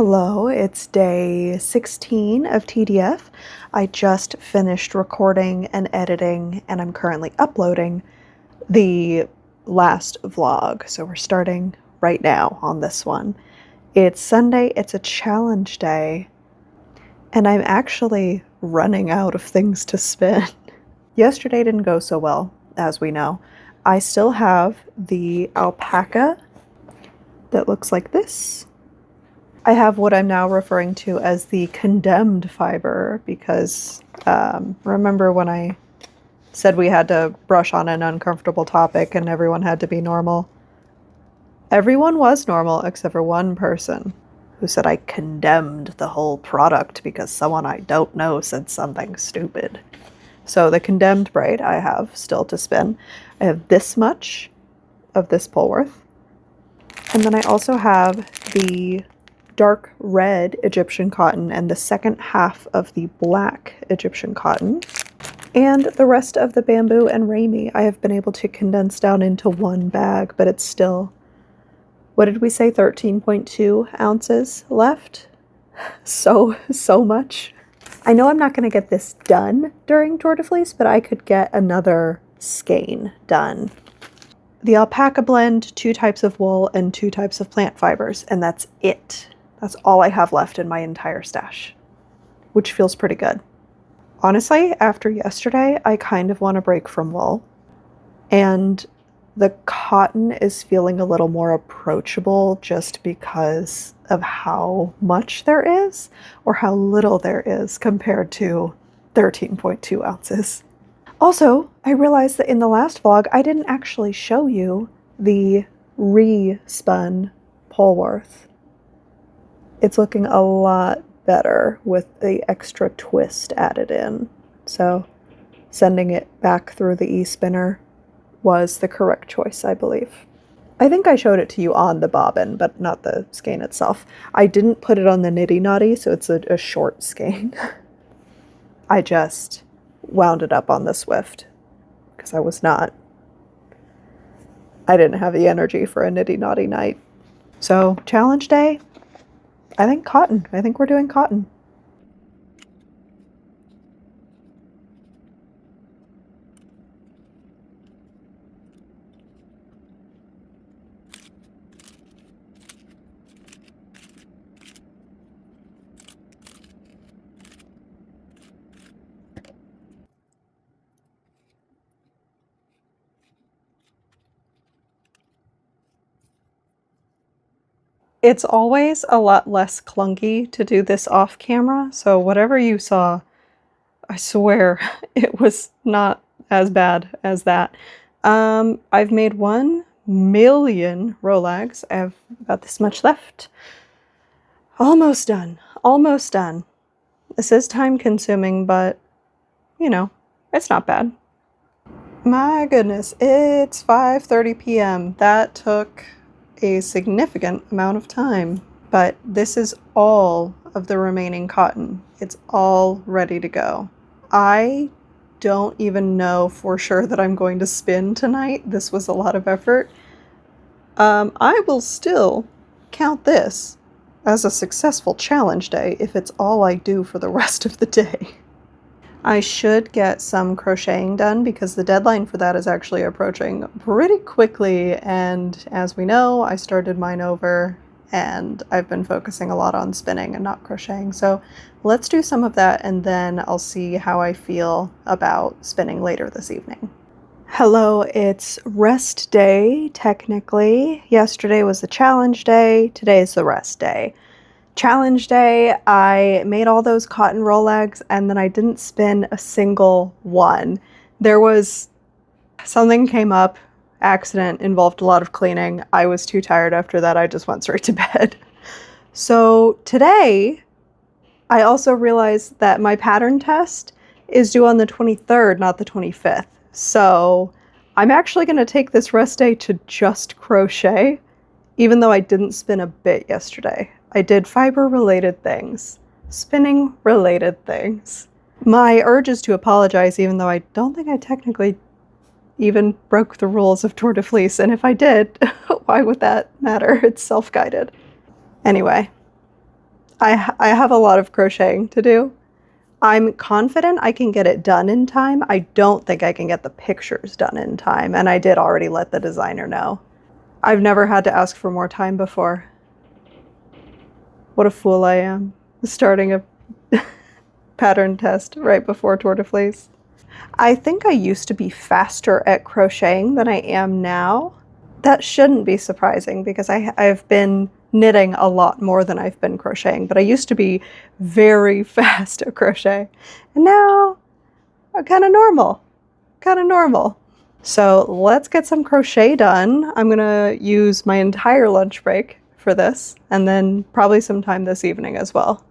Hello, it's day 16 of TDF. I just finished recording and editing, and I'm currently uploading the last vlog. So we're starting right now on this one. It's Sunday, it's a challenge day, and I'm actually running out of things to spin. Yesterday didn't go so well, as we know. I still have the alpaca that looks like this. I have what I'm now referring to as the condemned fiber because remember when I said we had to brush on an uncomfortable topic and everyone had to be normal? Everyone was normal except for one person who said I condemned the whole product because someone I don't know said something stupid. So the condemned braid I have still to spin. I have this much of this Polworth. And then I also have the dark red Egyptian cotton and the second half of the black Egyptian cotton. And the rest of the bamboo and Rami I have been able to condense down into one bag, but it's still, what did we say, 13.2 ounces left? So much. I know I'm not going to get this done during Tour de Fleece, but I could get another skein done. The alpaca blend, 2 types of wool and 2 types of plant fibers, and that's it. That's all I have left in my entire stash, which feels pretty good. Honestly, after yesterday, I kind of want to break from wool, and the cotton is feeling a little more approachable just because of how much there is or how little there is compared to 13.2 ounces. Also, I realized that in the last vlog, I didn't actually show you the re-spun Polworth. It's looking a lot better with the extra twist added in. So sending it back through the e-spinner was the correct choice, I believe. I think I showed it to you on the bobbin, but not the skein itself. I didn't put it on the Nitty Nutty, so it's a short skein. I just wound it up on the Swift because I didn't have the energy for a Nitty Nutty night. So challenge day, I think cotton. I think we're doing cotton. It's always a lot less clunky to do this off camera, so whatever you saw, I swear it was not as bad as that. I've made 1 million Rolags. I have about this much left. Almost done. Almost done. This is time consuming, but you know, it's not bad. My goodness, it's 5:30 p.m. That took a significant amount of time, but this is all of the remaining cotton. It's all ready to go. I don't even know for sure that I'm going to spin tonight. This was a lot of effort. I will still count this as a successful challenge day if it's all I do for the rest of the day. I should get some crocheting done because the deadline for that is actually approaching pretty quickly, and as we know, I started mine over and I've been focusing a lot on spinning and not crocheting. So let's do some of that and then I'll see how I feel about spinning later this evening. Hello, it's rest day technically. Yesterday was the challenge day, today is the rest day. Challenge day, I made all those cotton Rolags and then I didn't spin a single one. There was something came up, accident, involved a lot of cleaning. I was too tired after that. I just went straight to bed. So today, I also realized that my pattern test is due on the 23rd, not the 25th. So I'm actually going to take this rest day to just crochet, even though I didn't spin a bit yesterday. I did fiber-related things, spinning-related things. My urge is to apologize, even though I don't think I technically even broke the rules of Tour de Fleece, and if I did, why would that matter? It's self-guided. Anyway, I have a lot of crocheting to do. I'm confident I can get it done in time. I don't think I can get the pictures done in time, and I did already let the designer know. I've never had to ask for more time before. What a fool I am. Starting a pattern test right before Tour de Fleece. I think I used to be faster at crocheting than I am now. That shouldn't be surprising because I've been knitting a lot more than I've been crocheting, but I used to be very fast at crochet. And now I'm kind of normal. Kind of normal. So let's get some crochet done. I'm gonna use my entire lunch break for this, and then probably sometime this evening as well.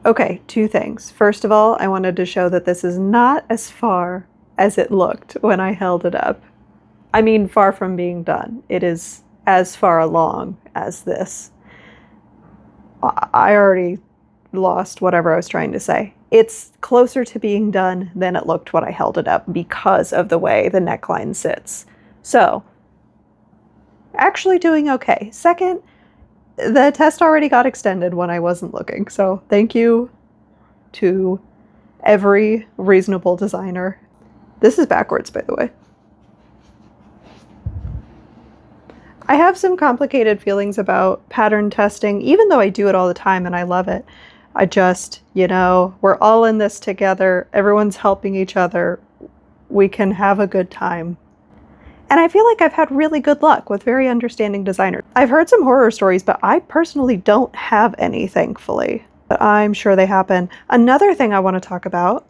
Okay, two things. First of all, I wanted to show that this is not as far as it looked when I held it up. I mean, far from being done. It is as far along as this. I already lost whatever I was trying to say. It's closer to being done than it looked when I held it up because of the way the neckline sits. So, actually doing okay. Second, the test already got extended when I wasn't looking, so thank you to every reasonable designer. This is backwards, by the way. I have some complicated feelings about pattern testing, even though I do it all the time and I love it. I just, we're all in this together. Everyone's helping each other. We can have a good time. And I feel like I've had really good luck with very understanding designers. I've heard some horror stories, but I personally don't have any, thankfully. But I'm sure they happen. Another thing I want to talk about,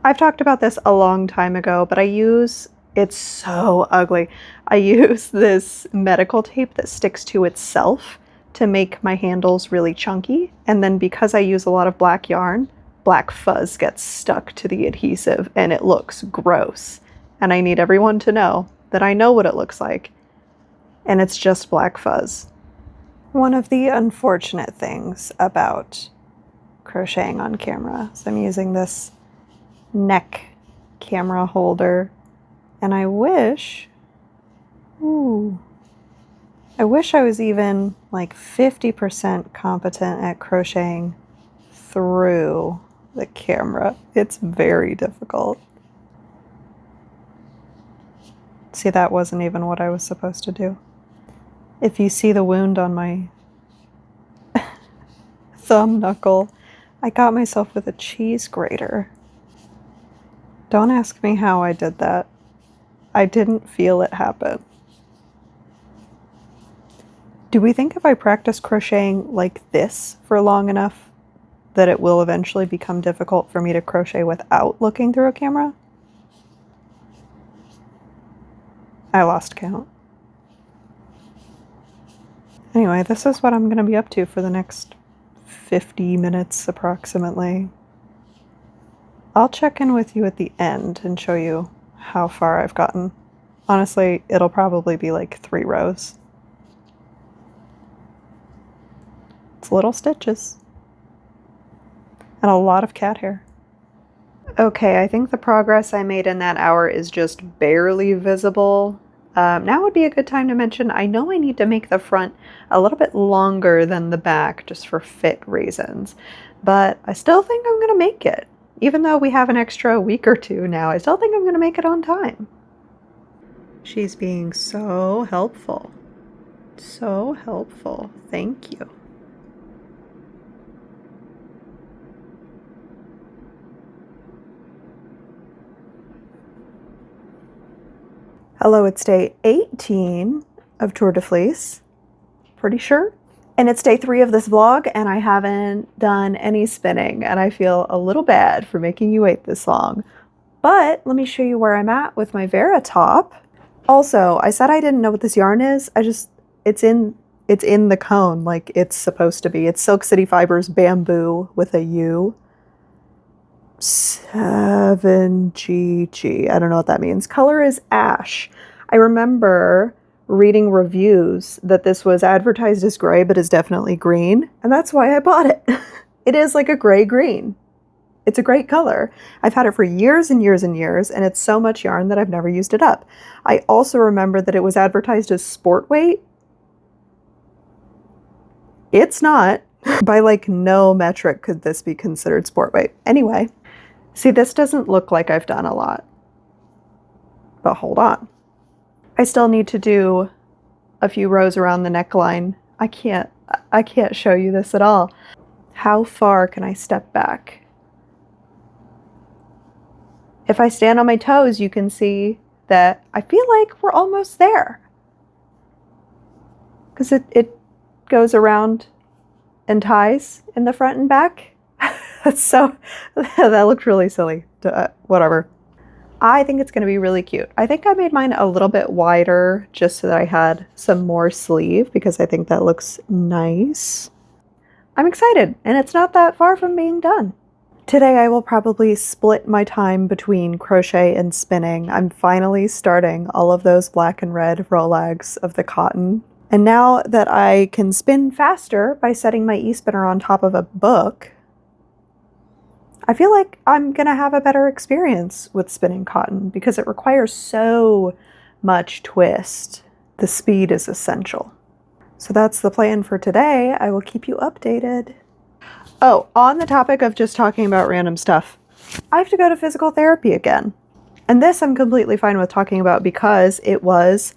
I've talked about this a long time ago, but it's so ugly. I use this medical tape that sticks to itself to make my handles really chunky. And then because I use a lot of black yarn, black fuzz gets stuck to the adhesive and it looks gross. And I need everyone to know that I know what it looks like, and it's just black fuzz. One of the unfortunate things about crocheting on camera is I'm using this neck camera holder, and I wish I was even like 50% competent at crocheting through the camera. It's very difficult. See, that wasn't even what I was supposed to do. If you see the wound on my thumb knuckle, I got myself with a cheese grater. Don't ask me how I did that. I didn't feel it happen. Do we think if I practice crocheting like this for long enough that it will eventually become difficult for me to crochet without looking through a camera? I lost count. Anyway, this is what I'm going to be up to for the next 50 minutes approximately. I'll check in with you at the end and show you how far I've gotten. Honestly, it'll probably be like 3 rows. It's little stitches. And a lot of cat hair. Okay, I think the progress I made in that hour is just barely visible. Now would be a good time to mention, I know I need to make the front a little bit longer than the back just for fit reasons, but I still think I'm going to make it. Even though we have an extra week or two now, I still think I'm going to make it on time. She's being so helpful. So helpful. Thank you. Hello, it's day 18 of Tour de Fleece. Pretty sure. And it's day 3 of this vlog, and I haven't done any spinning, and I feel a little bad for making you wait this long. But let me show you where I'm at with my Vera top. Also, I said I didn't know what this yarn is. It's in the cone like it's supposed to be. It's Silk City Fibers Bamboo with a U. 7GG. I don't know what that means. Color is ash. I remember reading reviews that this was advertised as gray, but is definitely green, and that's why I bought it. It is like a gray-green. It's a great color. I've had it for years and years and years, and it's so much yarn that I've never used it up. I also remember that it was advertised as sport weight. It's not. By like no metric could this be considered sport weight. Anyway, see, this doesn't look like I've done a lot, but hold on. I still need to do a few rows around the neckline. I can't show you this at all. How far can I step back? If I stand on my toes, you can see that I feel like we're almost there. Because it goes around and ties in the front and back. So that looked really silly. Whatever. I think it's going to be really cute. I think I made mine a little bit wider just so that I had some more sleeve because I think that looks nice. I'm excited, and it's not that far from being done. Today I will probably split my time between crochet and spinning. I'm finally starting all of those black and red rolags of the cotton. And now that I can spin faster by setting my e-spinner on top of a book, I feel like I'm going to have a better experience with spinning cotton because it requires so much twist. The speed is essential. So that's the plan for today. I will keep you updated. Oh, on the topic of just talking about random stuff, I have to go to physical therapy again. And this I'm completely fine with talking about because it was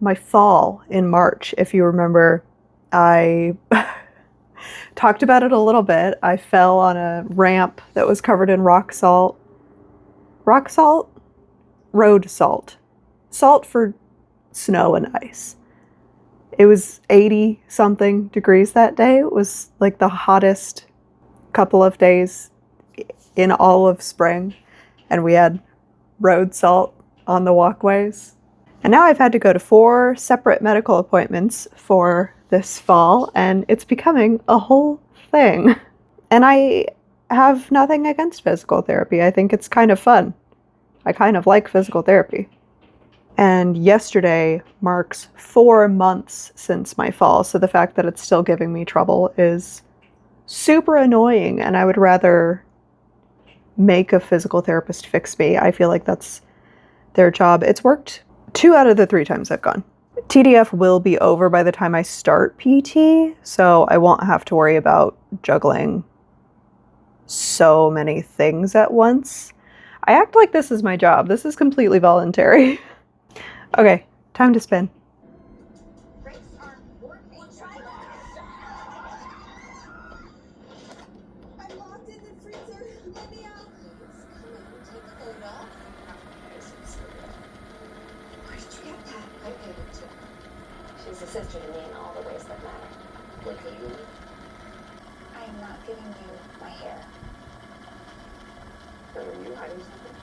my fall in March. If you remember, I talked about it a little bit. I fell on a ramp that was covered in rock salt. Rock salt? Road salt. Salt for snow and ice. It was 80 something degrees that day. It was like the hottest couple of days in all of spring. And we had road salt on the walkways. And now I've had to go to 4 separate medical appointments for this fall, and it's becoming a whole thing. And I have nothing against physical therapy. I think it's kind of fun. I kind of like physical therapy. And yesterday marks 4 months since my fall, so the fact that it's still giving me trouble is super annoying, and I would rather make a physical therapist fix me. I feel like that's their job. It's worked 2 out of the 3 times I've gone. TDF will be over by the time I start PT, so I won't have to worry about juggling so many things at once. I act like this is my job. This is completely voluntary. Okay, time to spin. She's a sister to me in all the ways that matter. What could you? I am not giving you my hair. Are you hiding something?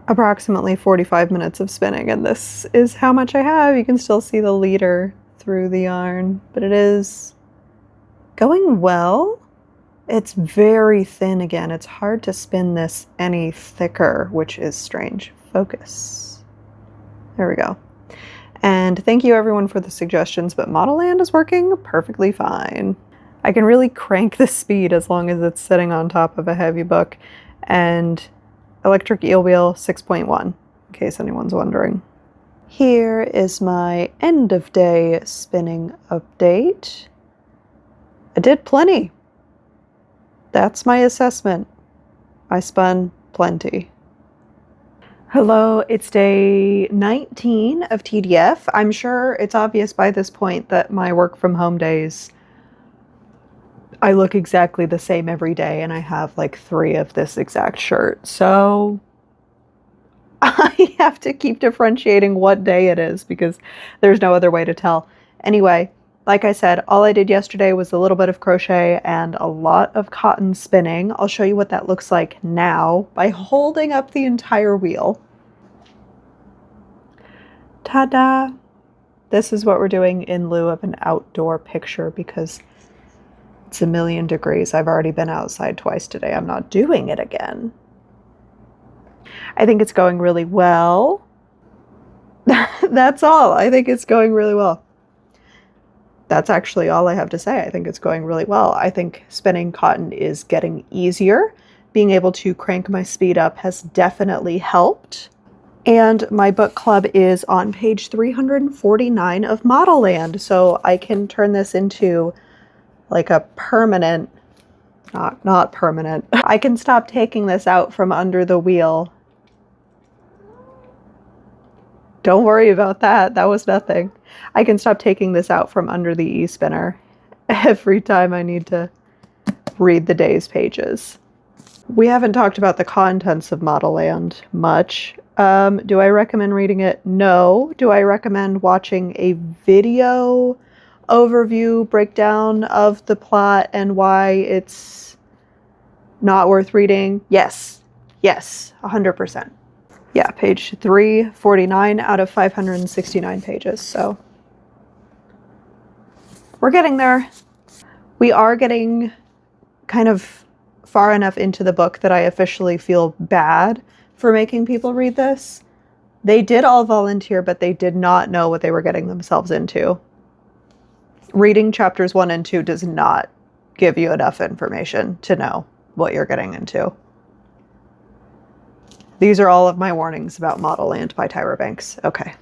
Approximately 45 minutes of spinning, and this is how much I have. You can still see the leader through the yarn, but it is going well. It's very thin again. It's hard to spin this any thicker, which is strange. Focus. There we go. And thank you everyone for the suggestions, but Model Land is working perfectly fine. I can really crank the speed as long as it's sitting on top of a heavy book. And electric eel wheel 6.1, in case anyone's wondering. Here is my end of day spinning update. I did plenty. That's my assessment. I spun plenty. Hello, it's day 19 of TDF. I'm sure it's obvious by this point that my work from home days, I look exactly the same every day, and I have like 3 of this exact shirt. So I have to keep differentiating what day it is because there's no other way to tell. Anyway, like I said, all I did yesterday was a little bit of crochet and a lot of cotton spinning. I'll show you what that looks like now by holding up the entire wheel. Ta-da! This is what we're doing in lieu of an outdoor picture because it's a million degrees. I've already been outside twice today. I'm not doing it again. I think it's going really well. That's all. I think it's going really well. That's actually all I have to say. I think it's going really well. I think spinning cotton is getting easier. Being able to crank my speed up has definitely helped. And my book club is on page 349 of Model Land, so I can turn this into like a permanent, not permanent. I can stop taking this out from under the wheel. Don't worry about that. That was nothing. I can stop taking this out from under the e-spinner every time I need to read the day's pages. We haven't talked about the contents of Model Land much. Do I recommend reading it? No. Do I recommend watching a video overview breakdown of the plot and why it's not worth reading? Yes. Yes, 100%. Yeah, page 349 out of 569 pages, so we're getting there. We are getting kind of far enough into the book that I officially feel bad for making people read this. They did all volunteer, but they did not know what they were getting themselves into. Reading chapters 1 and 2 does not give you enough information to know what you're getting into. These are all of my warnings about Model Land by Tyra Banks. Okay.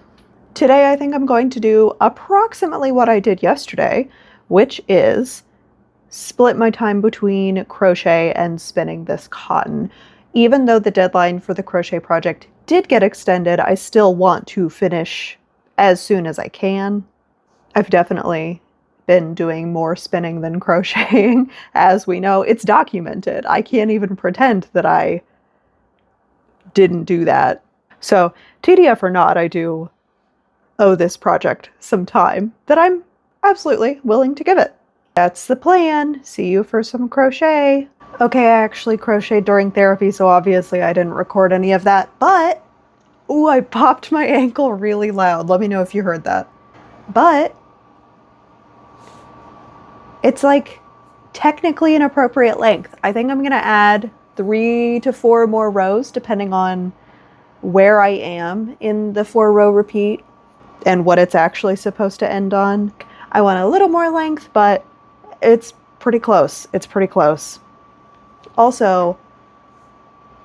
Today I think I'm going to do approximately what I did yesterday, which is split my time between crochet and spinning this cotton. Even though the deadline for the crochet project did get extended, I still want to finish as soon as I can. I've definitely been doing more spinning than crocheting. As we know, it's documented. I can't even pretend that I didn't do that. So TDF or not, I do owe this project some time that I'm absolutely willing to give it. That's the plan. See you for some crochet. Okay, I actually crocheted during therapy, so obviously I didn't record any of that, but ooh, I popped my ankle really loud. Let me know if you heard that. But it's like technically an appropriate length. I think I'm going to add 3 to 4 more rows depending on where I am in the 4-row repeat and what it's actually supposed to end on. I want a little more length, but it's pretty close. It's pretty close. Also,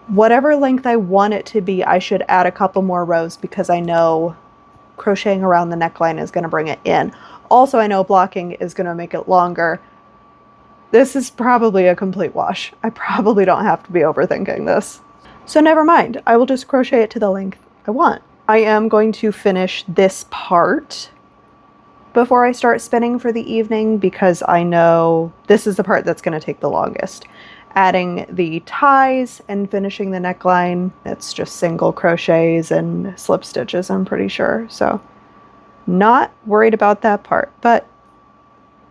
whatever length I want it to be, I should add a couple more rows because I know crocheting around the neckline is going to bring it in. Also, I know blocking is going to make it longer. This is probably a complete wash. I probably don't have to be overthinking this. So never mind. I will just crochet it to the length I want. I am going to finish this part before I start spinning for the evening because I know this is the part that's going to take the longest. Adding the ties and finishing the neckline, it's just single crochets and slip stitches, I'm pretty sure. So not worried about that part, but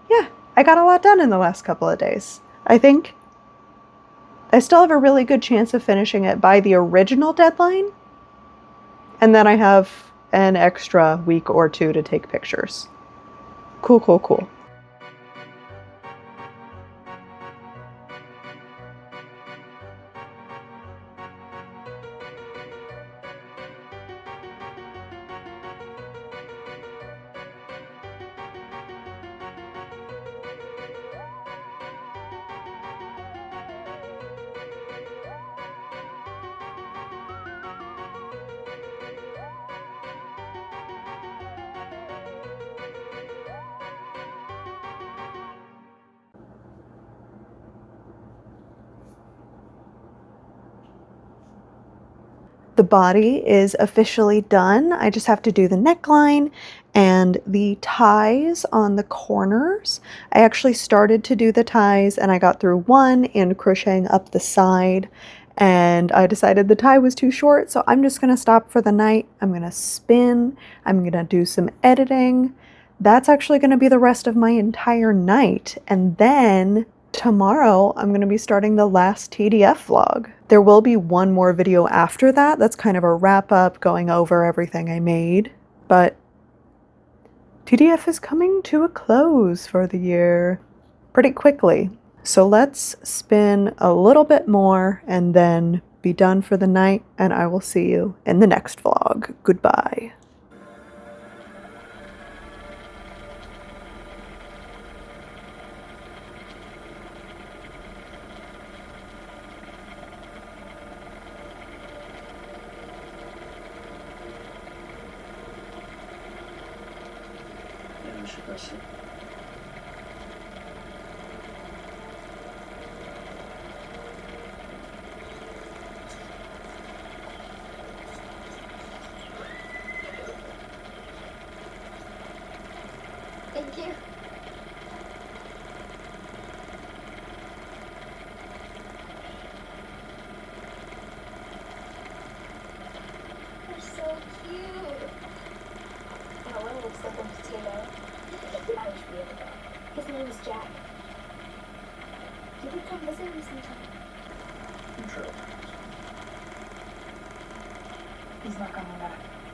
yeah, I got a lot done in the last couple of days. I think I still have a really good chance of finishing it by the original deadline. And then I have an extra week or 2 to take pictures. Cool, cool, cool. The body is officially done. I just have to do the neckline and the ties on the corners. I actually started to do the ties and I got through one and crocheting up the side, and I decided the tie was too short, so I'm just gonna stop for the night. I'm gonna spin, I'm gonna do some editing. That's actually gonna be the rest of my entire night, and then tomorrow, I'm going to be starting the last TDF vlog. There will be one more video after that. That's kind of a wrap up going over everything I made. But TDF is coming to a close for the year pretty quickly. So let's spin a little bit more and then be done for the night. And I will see you in the next vlog. Goodbye. Thank you. They're so cute. That one looks like a potato. I wish we had a dog. His name is Jack. You could come visit him sometime. I'm sure. He's not coming back.